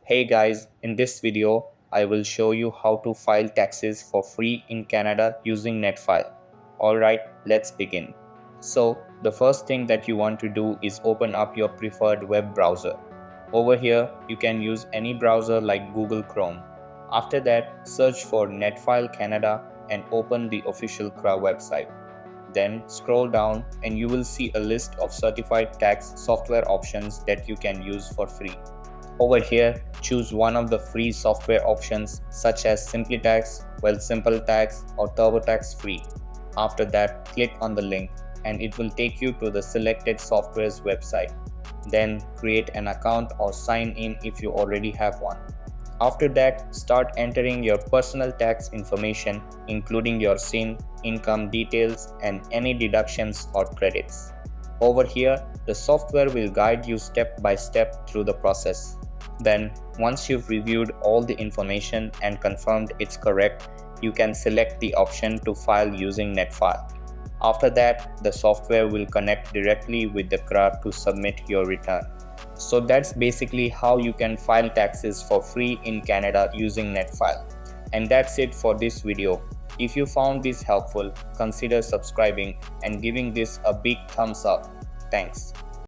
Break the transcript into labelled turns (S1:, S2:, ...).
S1: Hey guys, in this video, I will show you how to file taxes for free in Canada using NETFILE. Alright, let's begin. So, the first thing that you want to do is open up your preferred web browser. Over here, you can use any browser like Google Chrome. After that, search for NETFILE Canada and open the official CRA website. Then scroll down and you will see a list of certified tax software options that you can use for free. Over here, choose one of the free software options such as SimpliTax, SimpleTax or TurboTax Free. After that, click on the link and it will take you to the selected software's website. Then create an account or sign in if you already have one. After that, start entering your personal tax information including your SIN, income details and any deductions or credits. Over here, the software will guide you step by step through the process. Then, once you've reviewed all the information and confirmed it's correct, you can select the option to file using NETFILE. After that, the software will connect directly with the CRA to submit your return. So that's basically how you can file taxes for free in Canada using NETFILE. And that's it for this video. If you found this helpful, consider subscribing and giving this a big thumbs up. Thanks.